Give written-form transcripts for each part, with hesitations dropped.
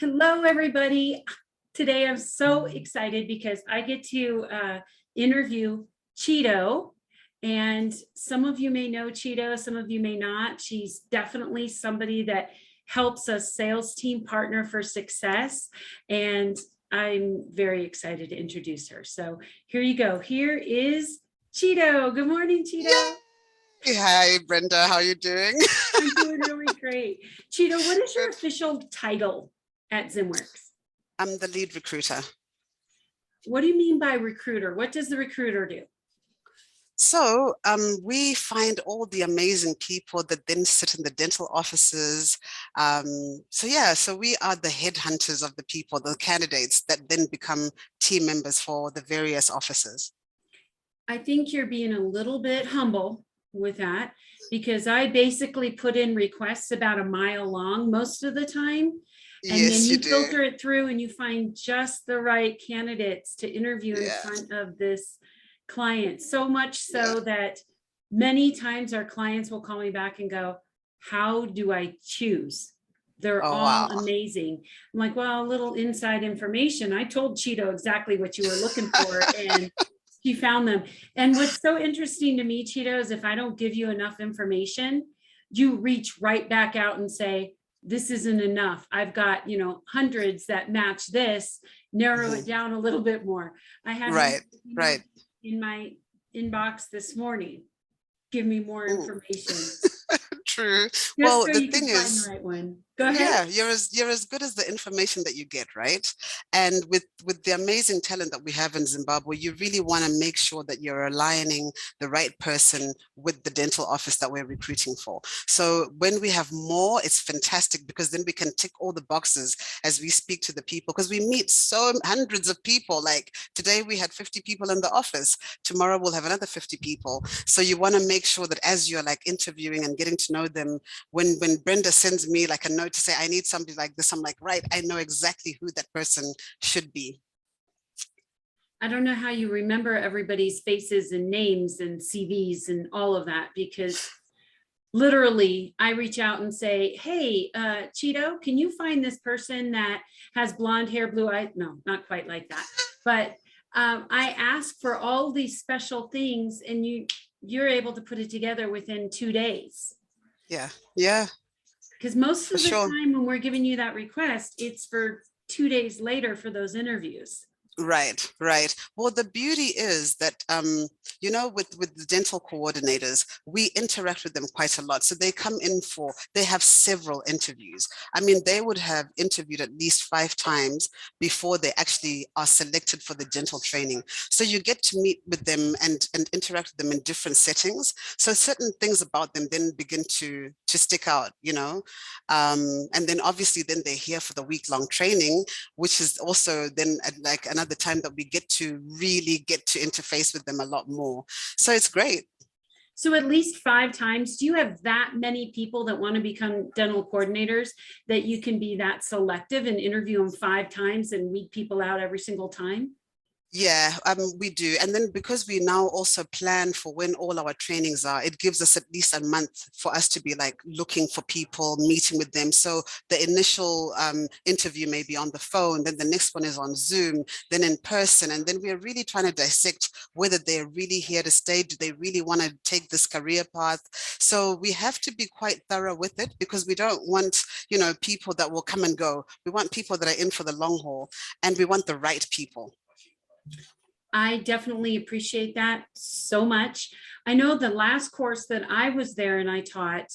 Hello, everybody. Today I'm so excited because I get to interview Chido. And some of you may know Chido, some of you may not. She's definitely somebody that helps us sales team partner for success. And I'm very excited to introduce her. So here you go. Here is Chido. Good morning, Chido. Yay! Hi, Brenda. How are you doing? I'm doing really great. Chido, what is your Good. official title at ZimWorX? I'm the lead recruiter. What do you mean by recruiter? What does the recruiter do? So we find all the amazing people that then sit in the dental offices. So we are the headhunters of the people, the candidates that then become team members for the various offices. I think you're being a little bit humble with that because I basically put in requests about a mile long most of the time. And then Yes, you you do. filter it through and you find just the right candidates to interview in Yeah, front of this client. So much yeah. so that many times our clients will call me back and go, how do I choose? They're Oh, all wow. amazing. I'm like, well, a little inside information. I told Chido exactly what you were looking for, and she found them. And what's so interesting to me, Chido, is if I don't give you enough information, you reach right back out and say, this isn't enough. I've got, hundreds that match this, narrow it Mhm. down a little bit more. I had one Right, right. in my inbox this morning. Give me more Ooh, information, true. just Well, so the you can thing find the is, right one. Go ahead. yeah, you're as good as the information that you get, right? And with the amazing talent that we have in Zimbabwe, you really want to make sure that you're aligning the right person with the dental office that we're recruiting for. So when we have more, it's fantastic because then we can tick all the boxes as we speak to the people, because we meet so hundreds of people. Like today we had 50 people in the office. Tomorrow we'll have another 50 people. So you want to make sure that as you're like interviewing and getting to know them, when Brenda sends me like a note to say I need somebody like this, I'm like, right, I know exactly who that person should be. I don't know how you remember everybody's faces and names and CVs and all of that, because literally I reach out and say, hey, Chido, can you find this person that has blonde hair, blue eyes? No, not quite like that. But I ask for all these special things and you're able to put it together within 2 days. Yeah, yeah, Because most for of the sure. time when we're giving you that request, it's for 2 days later for those interviews. Right, right. Well, the beauty is that with the dental coordinators, we interact with them quite a lot. So they have several interviews. I mean, they would have interviewed at least 5 times before they actually are selected for the dental training. So you get to meet with them and interact with them in different settings. So certain things about them then begin to stick out, and then obviously then they're here for the week-long training, which is also then like another time that we get to really get to interface with them a lot more. So it's great. So at least 5 times. Do you have that many people that want to become dental coordinators that you can be that selective and interview them 5 times and weed people out every single time? Yeah, we do. And then because we now also plan for when all our trainings are, it gives us at least a month for us to be like looking for people, meeting with them. So the initial interview may be on the phone, then the next one is on Zoom, then in person. And then we're really trying to dissect whether they're really here to stay. Do they really want to take this career path? So we have to be quite thorough with it because we don't want, people that will come and go. We want people that are in for the long haul, and we want the right people. I definitely appreciate that so much. I know the last course that I was there and I taught,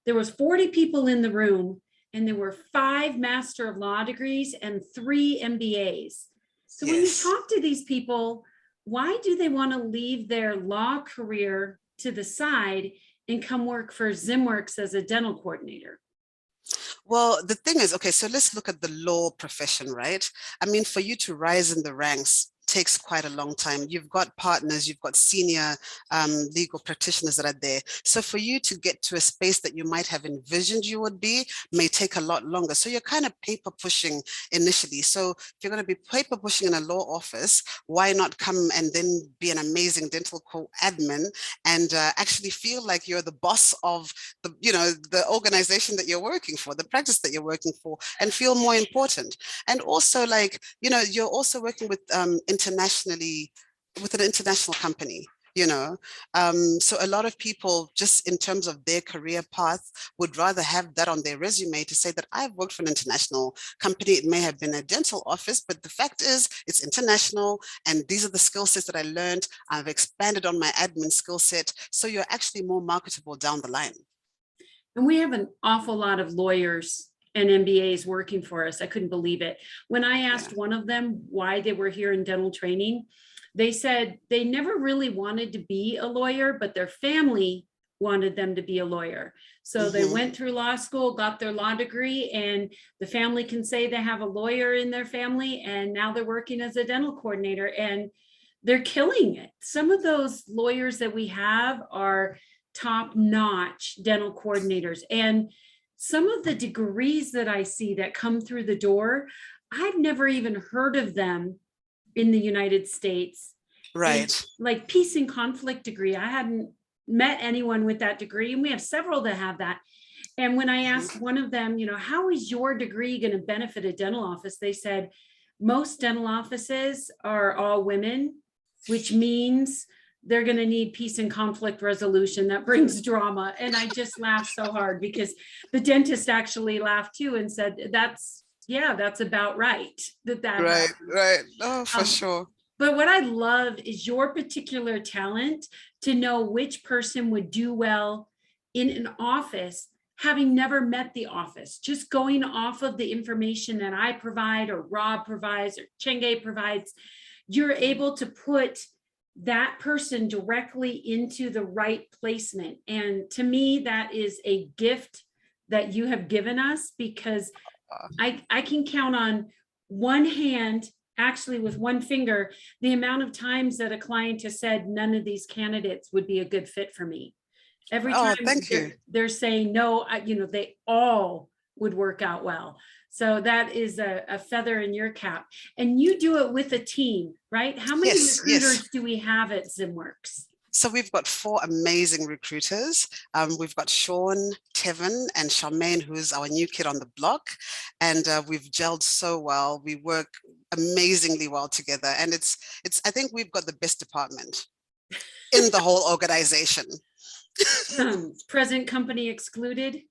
there was 40 people in the room and there were 5 Master of Law degrees and 3 MBAs. So when you Yes. talk to these people, why do they want to leave their law career to the side and come work for ZimWorX as a dental coordinator? Well, the thing is, okay, so let's look at the law profession, right? I mean, for you to rise in the ranks takes quite a long time. You've got partners, you've got senior legal practitioners that are there. So for you to get to a space that you might have envisioned you would be may take a lot longer. So you're kind of paper pushing initially. So if you're going to be paper pushing in a law office, why not come and then be an amazing dental co-admin and actually feel like you're the boss of the, the organization that you're working for, the practice that you're working for, and feel more important. And also, like, you're also working with internationally, with an international company. So a lot of people, just in terms of their career path, would rather have that on their resume to say that I've worked for an international company. It may have been a dental office, but the fact is it's international, and these are the skill sets that I learned. I've expanded on my admin skill set, so you're actually more marketable down the line. And we have an awful lot of lawyers and MBAs working for us. I couldn't believe it. When I asked one of them why they were here in dental training, they said they never really wanted to be a lawyer, but their family wanted them to be a lawyer. So they went through law school, got their law degree, and the family can say they have a lawyer in their family, and now they're working as a dental coordinator, and they're killing it. Some of those lawyers that we have are top-notch dental coordinators. And some of the degrees that I see that come through the door, I've never even heard of them in the United States. Right. And like peace and conflict degree, I hadn't met anyone with that degree, and we have several that have that. And when I asked one of them, how is your degree going to benefit a dental office? They said, most dental offices are all women, which means they're going to need peace and conflict resolution. That brings drama. And I just laughed so hard because the dentist actually laughed too and said, that's about right. Right. Oh, for sure. But what I love is your particular talent to know which person would do well in an office, having never met the office, just going off of the information that I provide or Rob provides or Chenge provides. You're able to put that person directly into the right placement. And to me, that is a gift that you have given us, because I can count on one hand, actually with one finger, the amount of times that a client has said none of these candidates would be a good fit for me. Every time they're saying no, they all would work out well. So that is a feather in your cap. And you do it with a team, right? How many recruiters do we have at ZimWorX? So we've got 4 amazing recruiters. We've got Sean, Tevin, and Charmaine, who's our new kid on the block. And we've gelled so well. We work amazingly well together. And I think we've got the best department in the whole organization. Present company excluded.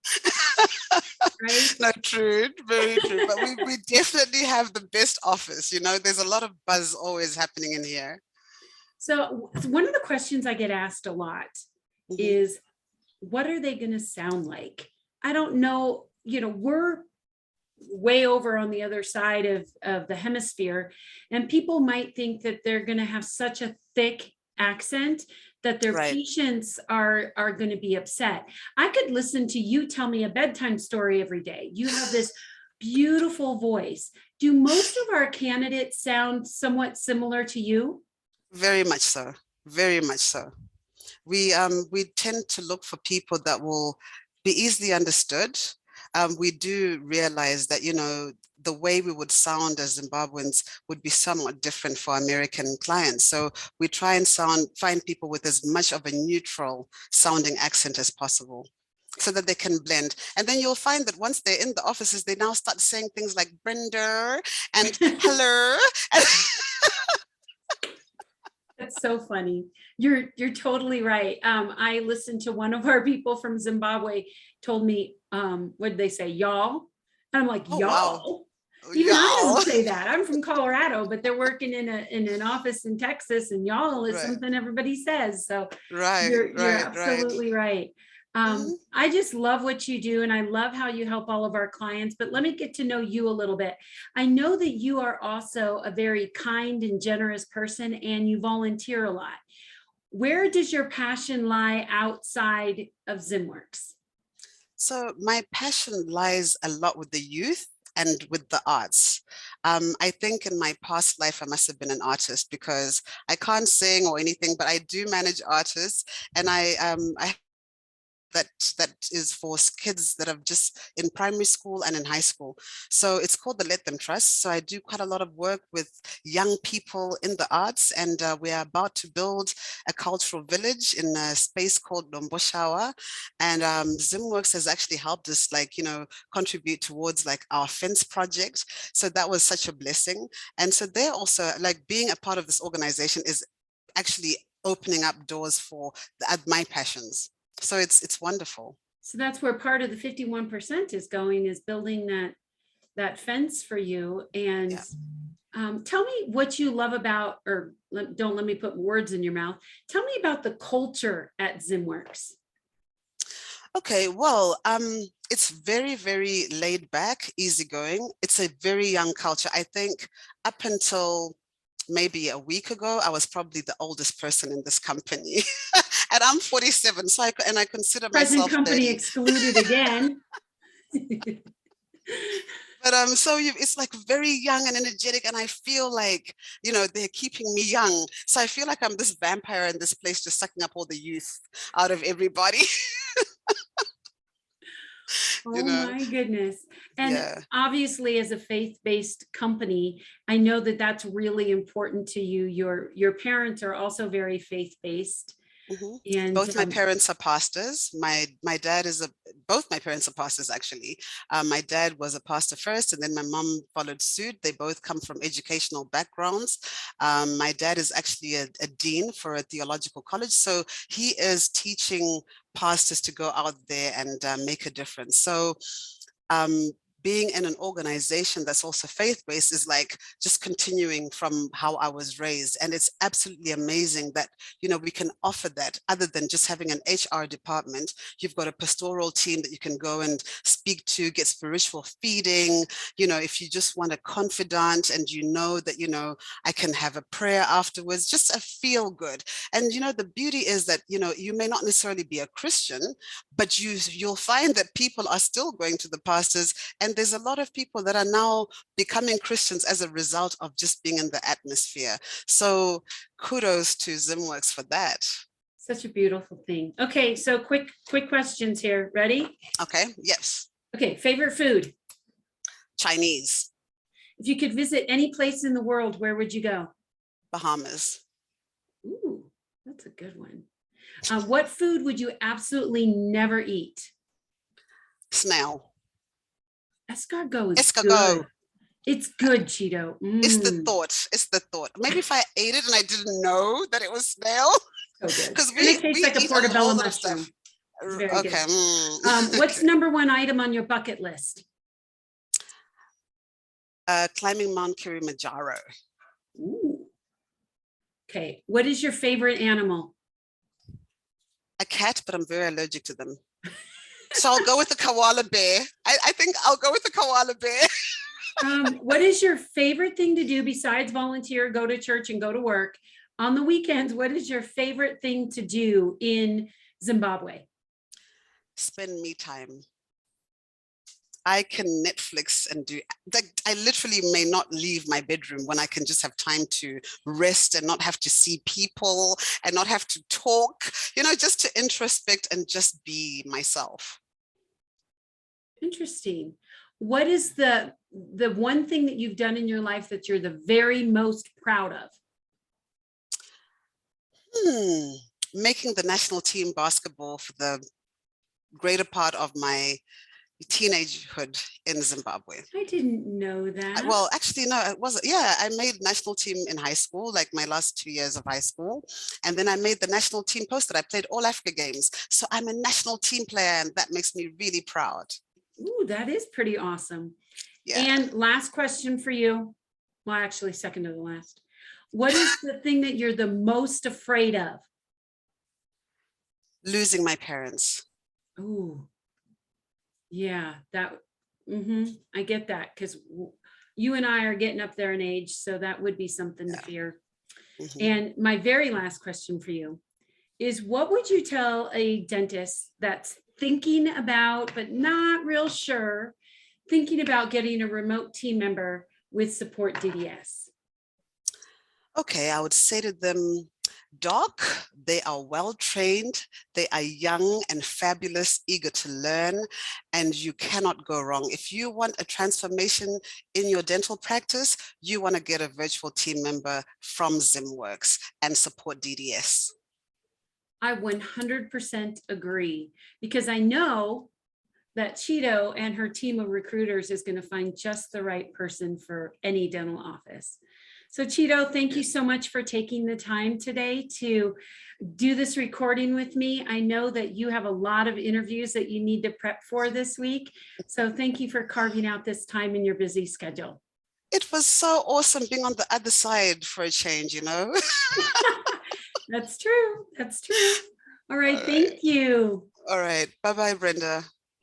Right? Not true, very true. But we definitely have the best office. There's a lot of buzz always happening in here. So one of the questions I get asked a lot is, what are they going to sound like? I don't know, we're way over on the other side of the hemisphere, and people might think that they're going to have such a thick accent that their patients are going to be upset. I could listen to you tell me a bedtime story every day. You have this beautiful voice. Do most of our candidates sound somewhat similar to you? Very much so. Very much so. We tend to look for people that will be easily understood. We do realize that, the way we would sound as Zimbabweans would be somewhat different for American clients. So we try and find people with as much of a neutral sounding accent as possible, so that they can blend. And then you'll find that once they're in the offices, they now start saying things like Brenda and hello. That's so funny. You're totally right. I listened to one of our people from Zimbabwe told me, what did they say? Y'all? And I'm like, y'all? Wow. Even I don't say that. I'm from Colorado, but they're working in an office in Texas, and y'all is something everybody says. So you're absolutely right. I just love what you do, and I love how you help all of our clients. But let me get to know you a little bit. I know that you are also a very kind and generous person, and you volunteer a lot. Where does your passion lie outside of ZimWorX? So my passion lies a lot with the youth and with the arts. I think in my past life, I must have been an artist because I can't sing or anything, but I do manage artists, and I that that is for kids that are just in primary school and in high school. So it's called the Let Them Trust. So I do quite a lot of work with young people in the arts, and we are about to build a cultural village in a space called Lomboshawa. And ZimWorX has actually helped us, like, contribute towards like our fence project. So that was such a blessing. And so they're also like being a part of this organization is actually opening up doors for my passions. So it's wonderful. So that's where part of the 51% is going, is building that fence for you. And Yeah. tell me what you love about, or don't let me put words in your mouth. Tell me about the culture at ZimWorX. Okay, well, it's very, very laid back, easygoing. It's a very young culture. I think up until maybe a week ago, I was probably the oldest person in this company. And I'm 47, so I consider Present myself company 30. excluded again. But so it's like very young and energetic, and I feel like, they're keeping me young. So I feel like I'm this vampire in this place, just sucking up all the youth out of everybody. Oh my goodness. And Yeah. obviously, as a faith-based company, I know that that's really important to you. Your parents are also very faith-based. Mm-hmm. And Both my parents are pastors. My dad is both my parents are pastors, actually. My dad was a pastor first, and then my mom followed suit. They both come from educational backgrounds. My dad is actually a dean for a theological college, so he is teaching pastors to go out there and make a difference. So being in an organization that's also faith-based is like just continuing from how I was raised. And it's absolutely amazing that, we can offer that other than just having an HR department. You've got a pastoral team that you can go and speak to, get spiritual feeding. If you just want a confidant and that, I can have a prayer afterwards, just a feel good. And, the beauty is that, you may not necessarily be a Christian, but you'll find that people are still going to the pastors, and there's a lot of people that are now becoming Christians as a result of just being in the atmosphere. So kudos to ZimWorX for that. such a beautiful thing. Okay, so quick questions here. Ready? Okay, yes. Okay, favorite food? Chinese. If you could visit any place in the world, where would you go? Bahamas. Ooh, that's a good one. What food would you absolutely never eat? Snail. Escargot is Escargot. good. It's good, Chido. It's the thought. It's the thought. Maybe if I ate it and I didn't know that it was snail. So good. Because And it tastes like a eat portobello lot of mushroom. stuff. It's very Okay. good. What's Okay. number one item on your bucket list? Climbing Mount Kilimanjaro. Ooh. Okay. What is your favorite animal? A cat, but I'm very allergic to them. So I'll go with the koala bear. I think I'll go with the koala bear. What is your favorite thing to do besides volunteer, go to church, and go to work? On the weekends, what is your favorite thing to do in Zimbabwe? Spend me time. I can Netflix and do, like, I literally may not leave my bedroom when I can just have time to rest and not have to see people and not have to talk, just to introspect and just be myself. Interesting. What is the one thing that you've done in your life that you're the very most proud of? Making the national team basketball for the greater part of my teenagehood in Zimbabwe. I didn't know that. Well, actually, no, it wasn't. Yeah, I made national team in high school, like my last 2 years of high school. And then I made the national team poster. I played all Africa games. So I'm a national team player, and that makes me really proud. Ooh, that is pretty awesome. Yeah. And last question for you. Well, actually, second to the last. What is the thing that you're the most afraid of? Losing my parents. Ooh. Yeah, I get that, because you and I are getting up there in age, so that would be something to fear. And my very last question for you is, what would you tell a dentist that's thinking about, but not real sure, thinking about getting a remote team member? with SupportDDS? Okay, I would say to them, Doc, they are well trained, they are young and fabulous, eager to learn, and you cannot go wrong. If you want a transformation in your dental practice, you want to get a virtual team member from ZimWorX and SupportDDS. I 100% agree, because I know that Chido and her team of recruiters is going to find just the right person for any dental office. So Chido, thank you so much for taking the time today to do this recording with me. I know that you have a lot of interviews that you need to prep for this week. So thank you for carving out this time in your busy schedule. It was so awesome being on the other side for a change, you know? That's true. That's true. All right. All right. Thank you. All right. Bye-bye, Brenda.